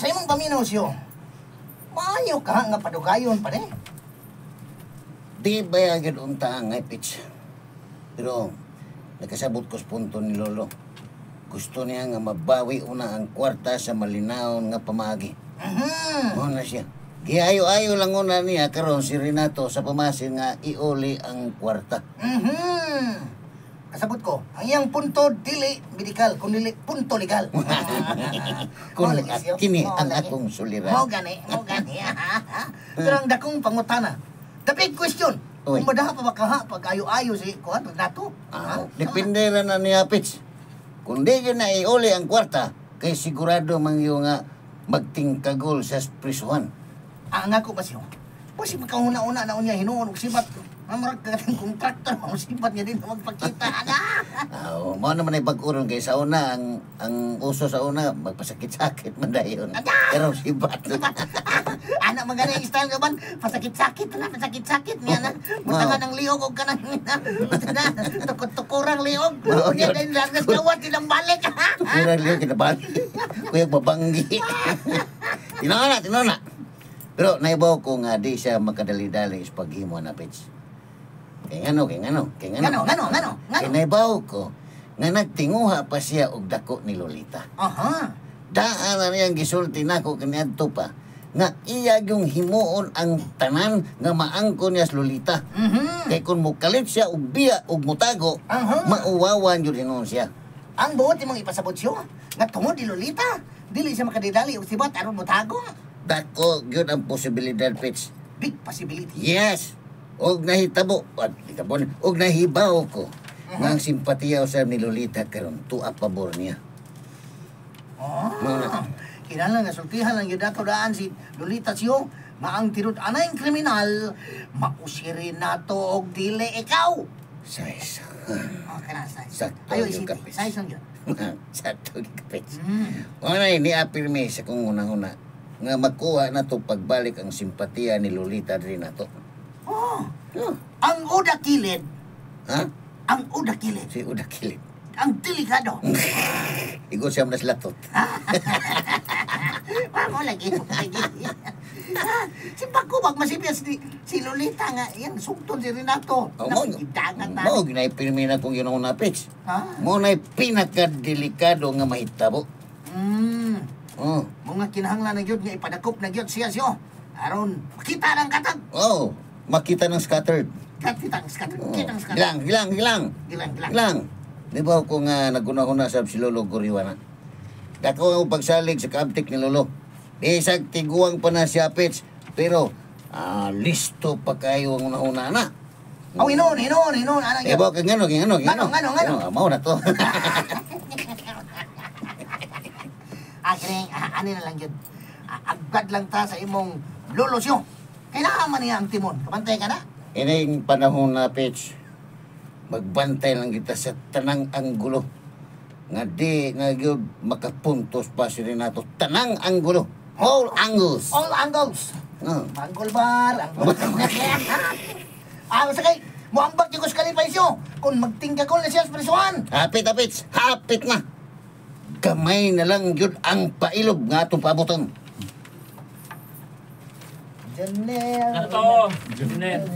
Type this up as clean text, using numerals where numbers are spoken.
sa imong paminaw siyo, maayo ka nga padugayon pa rin. Di bayagid unta nga pitch. Pero nakasabot ko sa punto ni Lolo. Gusto niya nga mabawi una ang kwarta sa malinaon nga pamagi. Mo na siya. Giayo-ayo lang una niya karon si Renato sa pamasin nga iuli ang kwarta. Kasabot ko, ang iyang punto dili medikal, kung dili punto legal. Kung kini ang akong suliran. Mo gani. Pero ang dakong pangutana. The big question, kung madaha pa bakaha pag ayo-ayo si kuhan Renato? Depende ra na niya pitch. Kung di yun na iuli ang kwarta, kay sigurado man yung nga magtingkagol sa prisuhan. Ang ako ba siyo? Kasi magkahuna-una na unya hinuon og sibat. Amrag kating kontraktor mo sibat niya din magpakita na. Mo naman ay pag-uron kay sa una ang uso sa una magpasakit-sakit man dayon. Pero sibat. Anak magana yung style gaban, pasakit-sakit niya na. Butangan ng liog og kanang tukod-tukurang liog. Unya din lagas kawat ilang balik. Tukurang liog kinabalik. Kuya babanggi. Tinona. Pero naibaw ko nga di siya makadali-dali sa paghimo na pitch. Kaya ngano. Ngano. Naibaw ko nga nagtinguha pa siya og dako ni Lolita. Daan na niyang gisulti nako kaniadto pa nga iya yung himuon ang tanan nga maangko niya sa Lolita. Kay kung mukalit siya og biya og mutago, mauwawan yun hinuon siya. Ang buot imong ipasabot siya nga tungod ni Lolita, dili siya makadidali og sibat aron mutago. Dako yun ang posibilidad, Pitch. Big possibility. Yes. Og nahibaw ko nga ang simpatiya usab ni Lolita karon tuwa pabor niya. Kinala nga sultihan lang yun dato daan si Lolita siyo nga ang tirod anay kriminal mausiri nato og dili ikaw. Sais. Sakto yung kapit. Sais lang yun. Sakto yung kapit. Ni apirme sa kung unang-una nga magkuha na to pagbalik ang simpatiya ni Lolita rin na to. Ang Uda Kilid. Ha? Ang Uda Kilid. Si Uda Kilid. Ang delikado. Igo siya na slatot. Mo lagi. Si Pagkubag masipyas si Lolita nga yan sugton si Renato. Mo ginaipirmi na kung yun ang unapits. Mo na'y pinakadelikado nga mahitabo. Mga kinahanglan na yun nga ipadakop na yun siya. Aron, makita ng katag. Makita ng scattered. Kitang scattered. Gilang. Di ba ko nga naguna-una sa si Lolo Guriwana? Dako ang pagsalig sa kaabtik ni Lolo. Isag tiguang pa na siya, Pitch. Pero, listo pa kayo ang una-una na. Hinon. Di ba ka ngano? Mau na to. Ano na lang yun. Agad lang ta sa imong lulusyo. Kailangan man niya ang timon. Kapantay ka na? Ining panahon na, Pitch. Magbantay lang kita sa tanang anggulo. Nga di nga yun makapuntos pa si Renato. Tanang anggulo. All angles. Angle bar. Sakay. Muambag yung kuskali pa isyo. Kung magtingkagol na siya sa prisuhan. Hapit na. Kamay na lang yun ang pailog nga itong pabuton. Janelle. Nato. Janelle.